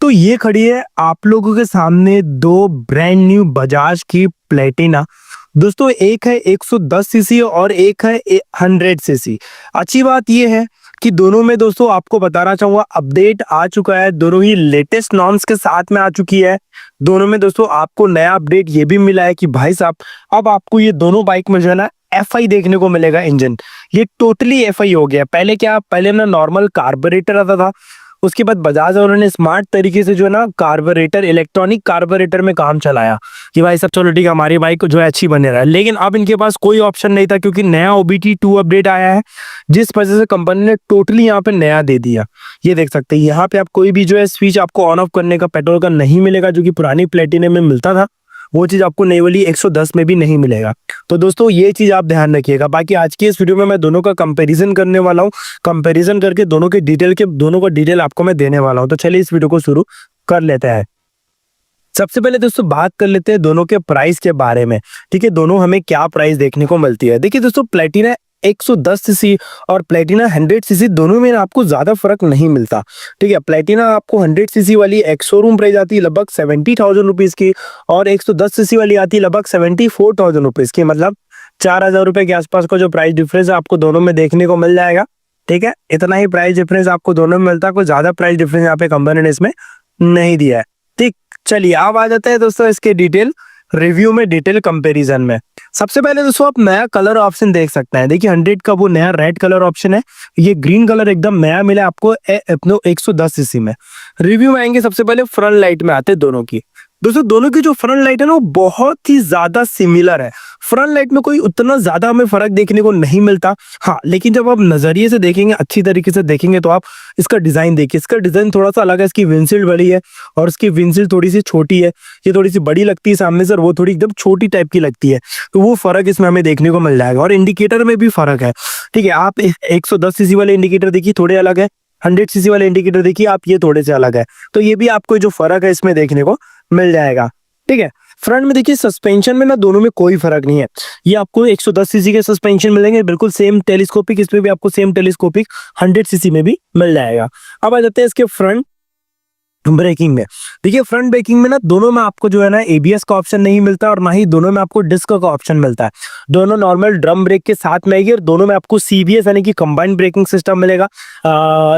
दोस्तों ये खड़ी है आप लोगों के सामने दो ब्रांड न्यू बजाज की प्लेटिना। दोस्तों एक है 110 सीसी और एक है 100 सीसी। अच्छी बात ये है कि दोनों में दोस्तों आपको बताना चाहूंगा अपडेट आ चुका है, दोनों ही लेटेस्ट नॉर्म्स के साथ में आ चुकी है। दोनों में दोस्तों आपको नया अपडेट ये भी मिला है कि भाई साहब अब आपको ये दोनों बाइक में जो है ना FI देखने को मिलेगा। इंजन ये टोटली FI हो गया। पहले ना नॉर्मल कार्बोरेटर आता था, उसके बाद बजाज और उन्होंने स्मार्ट तरीके से जो है ना कार्बोरेटर, इलेक्ट्रॉनिक कार्बोरेटर में काम चलाया कि भाई सब चलो ठीक है हमारी बाइक जो है अच्छी बने रहा है। लेकिन अब इनके पास कोई ऑप्शन नहीं था क्योंकि नया OBD2 अपडेट आया है, जिस वजह से कंपनी ने टोटली यहाँ पे नया दे दिया। ये देख सकते हैं यहाँ पे आप कोई भी जो है स्विच आपको ऑन ऑफ करने का पेट्रोल का नहीं मिलेगा, जो कि पुरानी प्लेटिना में मिलता था। वो चीज आपको नई वाली 110 में भी नहीं मिलेगा। तो दोस्तों ये चीज आप ध्यान रखिएगा। बाकी आज की इस वीडियो में मैं दोनों का कंपैरिजन करने वाला हूँ, कंपैरिजन करके दोनों का डिटेल आपको मैं देने वाला हूँ। तो चलिए इस वीडियो को शुरू कर लेते हैं। सबसे पहले दोस्तों बात कर लेते हैं दोनों के प्राइस के बारे में। ठीक है, दोनों हमें क्या प्राइस देखने को मिलती है। देखिए दोस्तों प्लेटिना 110 सीसी और प्लेटिना 100 सीसी दोनों में आपको ज्यादा फर्क नहीं मिलता। ठीक है, प्लेटिना आपको 100 सीसी वाली एक शोरूम प्राइस आती है लगभग 70,000 रुपीज की, और 110 सीसी वाली आती है लगभग 74,000 रुपीज की। मतलब 4,000 रुपए के आसपास का जो प्राइस डिफरेंस है आपको दोनों में देखने को मिल जाएगा। ठीक है, इतना ही प्राइस डिफरेंस आपको दोनों में मिलता है, कोई ज्यादा प्राइस डिफरेंस यहाँ पे कंपनी ने इसमें नहीं दिया है। ठीक, चलिए अब आ जाते हैं दोस्तों इसके डिटेल रिव्यू में, डिटेल कंपैरिजन में। सबसे पहले दोस्तों आप नया कलर ऑप्शन देख सकते हैं। देखिए 100 का वो नया रेड कलर ऑप्शन है, ये ग्रीन कलर एकदम नया मिला आपको अपने 110 सीसी में। रिव्यू में आएंगे, सबसे पहले फ्रंट लाइट में आते हैं दोनों की। दोस्तों दोनों की जो फ्रंट लाइट है ना वो बहुत ही ज्यादा सिमिलर है। फ्रंट लाइट में कोई उतना ज्यादा हमें फर्क देखने को नहीं मिलता। हाँ, लेकिन जब आप नजरिए से देखेंगे, अच्छी तरीके से देखेंगे तो आप इसका डिजाइन देखिए। इसका डिजाइन थोड़ा सा अलग है, इसकी विंडशील्ड बड़ी है और इसकी विंडशील्ड थोड़ी सी छोटी है। ये थोड़ी सी बड़ी लगती है सामने से, वो थोड़ी एकदम छोटी टाइप की लगती है। तो वो फर्क इसमें हमें देखने को मिल जाएगा। और इंडिकेटर में भी फर्क है। ठीक है, आप 110 सीसी वाले इंडिकेटर देखिए थोड़े अलग है, 100 सीसी वाले इंडिकेटर देखिए आप ये थोड़े से अलग है। तो ये भी आपको जो फर्क है इसमें देखने को मिल जाएगा। ठीक है, फ्रंट में देखिए सस्पेंशन में ना दोनों में कोई फर्क नहीं है। ये आपको 110 सीसी के सस्पेंशन मिलेंगे, बिल्कुल सेम टेलीस्कोपिक, इसमें भी आपको सेम टेलीस्कोपिक 100 सीसी में भी मिल जाएगा। अब आ जाते हैं इसके फ्रंट ब्रेकिंग में। देखिए फ्रंट ब्रेकिंग में ना दोनों में आपको जो है ना ABS का ऑप्शन नहीं मिलता और ना ही दोनों में आपको डिस्क का ऑप्शन मिलता है। दोनों नॉर्मल ड्रम ब्रेक के साथ में आएगी और दोनों में आपको CBS यानी कि कंबाइंड ब्रेकिंग सिस्टम मिलेगा।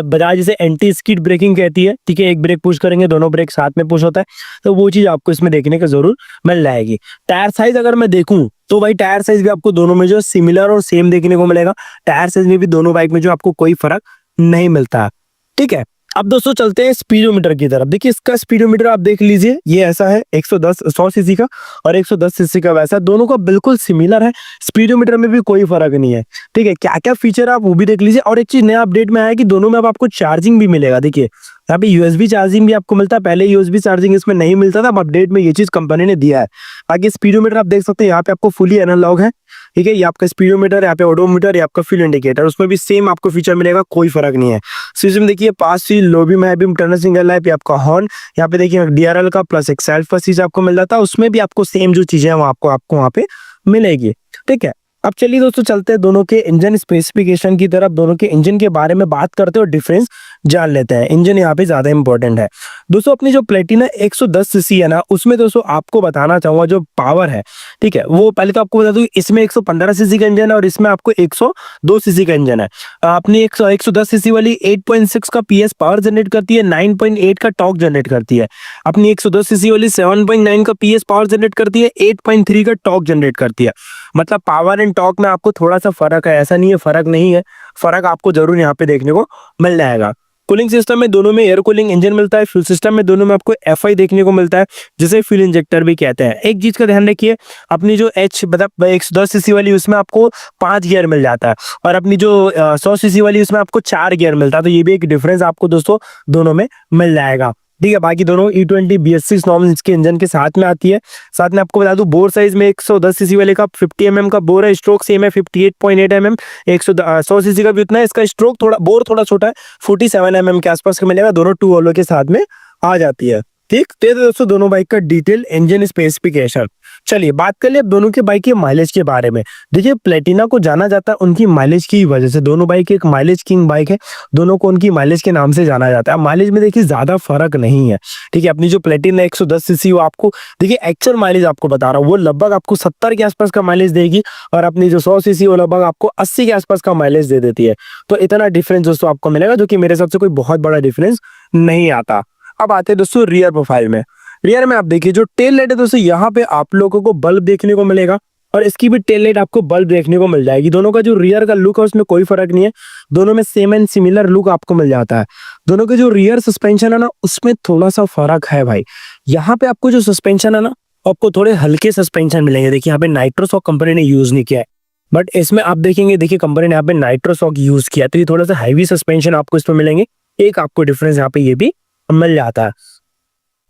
बजाज जिसे एंटी स्किड ब्रेकिंग कहती है। ठीक है, एक ब्रेक पुश करेंगे दोनों ब्रेक साथ में पुश होता है, तो वो चीज आपको इसमें देखने को जरूर मिल जाएगी। टायर साइज अगर मैं देखूं तो भाई टायर साइज भी आपको दोनों में जो सिमिलर और सेम देखने को मिलेगा। टायर साइज में भी दोनों बाइक में जो आपको कोई फर्क नहीं मिलता। ठीक है, अब दोस्तों चलते हैं स्पीडोमीटर की तरफ। देखिए इसका स्पीडोमीटर आप देख लीजिए, ये ऐसा है 100 सीसी का और 110 सीसी का वैसा, दोनों का बिल्कुल सिमिलर है। स्पीडोमीटर में भी कोई फर्क नहीं है। ठीक है, क्या क्या फीचर आप वो भी देख लीजिए। और एक चीज नया अपडेट में आया कि दोनों में अब आपको चार्जिंग भी मिलेगा। देखिए यहाँ पे USB चार्जिंग भी आपको मिलता है, पहले USB चार्जिंग इसमें नहीं मिलता था, अब अपडेट में ये चीज कंपनी ने दिया है। बाकी स्पीडोमीटर आप देख सकते हैं यहाँ पे आपको फुली एनालॉग है। ठीक है, ये आपका स्पीडोमीटर, यहाँ पे ओडोमीटर, ये आपका फ्यूल इंडिकेटर, उसमें भी सेम आपको फीचर मिलेगा, कोई फर्क नहीं है। स्विच में देखिए pass switch, low beam, high beam, turner signal light, ये आपका हॉर्न, यहाँ पे देखिए DRL का प्लस एक सेल्फ का स्विच आपको मिल जाता है, उसमें भी आपको सेम जो चीजें हैं वो आपको वहाँ पे मिलेगी। ठीक है, अब चलिए दोस्तों चलते हैं दोनों के इंजन स्पेसिफिकेशन की तरफ। दोनों के इंजन के बारे में बात करते हैं और डिफरेंस जान लेते हैं। इंजन यहाँ पे ज्यादा इंपॉर्टेंट है दोस्तों। अपनी जो प्लेटिना 110 सीसी है ना, उसमें दोस्तों आपको बताना चाहूंगा जो पावर है। ठीक है, वो पहले तो आपको बता दूं इसमें 115 सीसी का इंजन है और इसमें आपको 102 सीसी का इंजन है। अपनी 110 सीसी वाली 8.6 का PS पावर जनरेट करती है, 9.8 का टॉर्क जनरेट करती है। अपनी 110 सीसी वाली 7.9 का PS पावर जनरेट करती है, 8.3 का टॉर्क जनरेट करती है। मतलब पावर एंड टॉर्क में आपको थोड़ा सा फर्क है, ऐसा नहीं है फर्क नहीं है, फर्क आपको जरूर यहाँ पे देखने को मिल जाएगा। कूलिंग सिस्टम में दोनों में एयर कूलिंग इंजन मिलता है। फ्यूल सिस्टम में दोनों में आपको FI देखने को मिलता है, जिसे फ्यूल इंजेक्टर भी कहते हैं। एक चीज का ध्यान रखिए, अपनी जो मतलब 110 सीसी वाली उसमें आपको 5 गियर मिल जाता है और अपनी जो 100 सीसी वाली उसमें आपको 4 गियर मिलता है। तो ये भी एक डिफरेंस आपको दोस्तों दोनों में मिल जाएगा। ठीक है, बाकी दोनों E20 BS6 नॉर्मल इसके इंजन के साथ में आती है। साथ में आपको बता दूं बोर साइज में 110 सीसी वाले का 50 mm का बोर है, स्ट्रोक सेम है 58.8 mm। 100 सीसी का भी उतना है, इसका स्ट्रोक बोर थोड़ा छोटा है, 47 mm के आसपास का मिलेगा। दोनों 2 हॉलो के साथ में आ जाती है। ठीक, तो ये तो दोस्तों दोनों बाइक का डिटेल इंजन स्पेसिफिकेशन। चलिए बात कर ले अब दोनों के बाइक के माइलेज के बारे में। देखिए प्लेटिना को जाना जाता है उनकी माइलेज की वजह से, दोनों बाइक एक माइलेज किंग बाइक है, दोनों को उनकी माइलेज के नाम से जाना जाता है। माइलेज में देखिए ज्यादा फर्क नहीं है, ठीक है। अपनी जो प्लेटिना 110 सीसी वो आपको देखिए एक्चुअल माइलेज आपको बता रहा हूँ, वो लगभग आपको 70 के आसपास का माइलेज देगी, और अपनी जो 100 सीसी वो लगभग आपको 80 के आसपास का माइलेज दे देती है। तो इतना डिफरेंस दोस्तों आपको मिलेगा, जो कि मेरे हिसाब से कोई बहुत बड़ा डिफरेंस नहीं आता। अब आते हैं दोस्तों रियर प्रोफाइल में। रियर में आप देखिए जो टेल लाइट है दोस्तों, यहाँ पे आप लोगों को बल्ब देखने को मिलेगा, और इसकी भी टेल लाइट आपको बल्ब देखने को मिल जाएगी। दोनों का जो रियर का लुक है उसमें कोई फर्क नहीं है, दोनों में सेम एंड सिमिलर लुक आपको मिल जाता है। दोनों के जो रियर सस्पेंशन है ना, उसमें थोड़ा सा फर्क है भाई। यहाँ पे आपको जो सस्पेंशन है ना, आपको थोड़े हल्के सस्पेंशन मिलेंगे। देखिए यहाँ पे नाइट्रोसॉक कंपनी ने यूज नहीं किया है, बट इसमें आप देखेंगे देखिए कंपनी ने यहाँ पे नाइट्रोसॉक यूज किया है, तो ये थोड़ा सा हैवी सस्पेंशन आपको इसमें मिलेंगे। एक आपको डिफरेंस यहाँ पे ये भी मिल जाता है।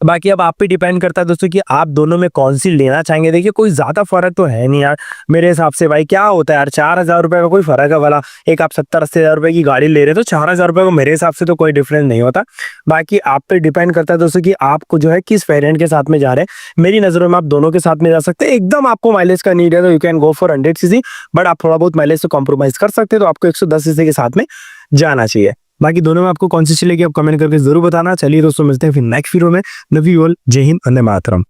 बाकी अब आप पे डिपेंड करता है दोस्तों कि आप दोनों में कौन सी लेना चाहेंगे। देखिए कोई ज्यादा फर्क तो है नहीं यार मेरे हिसाब से। भाई क्या होता है यार, 4,000 रुपए का कोई फर्क है वाला। एक आप 70-80 हजार रुपए की गाड़ी ले रहे हो तो 4,000 रुपए को मेरे हिसाब से तो कोई डिफरेंस नहीं होता। बाकी आप पे डिपेंड करता है दोस्तों कि आपको जो है किस वेरिएंट के साथ में जा रहे हैं। मेरी नजरों में आप दोनों के साथ में जा सकते हैं। एकदम आपको माइलेज का नीड है तो you can go for 100 CC, but आप थोड़ा बहुत माइलेज से कॉम्प्रोमाइज कर सकते हैं, तो आपको 110 सीसी के साथ में जाना चाहिए। बाकी दोनों में आपको कौन सी चलेगी आप कमेंट करके जरूर बताना। चलिए दोस्तों मिलते हैं फिर नेक्स्ट वीडियो में। लव यू ऑल, जय हिंद, वंदे मातरम।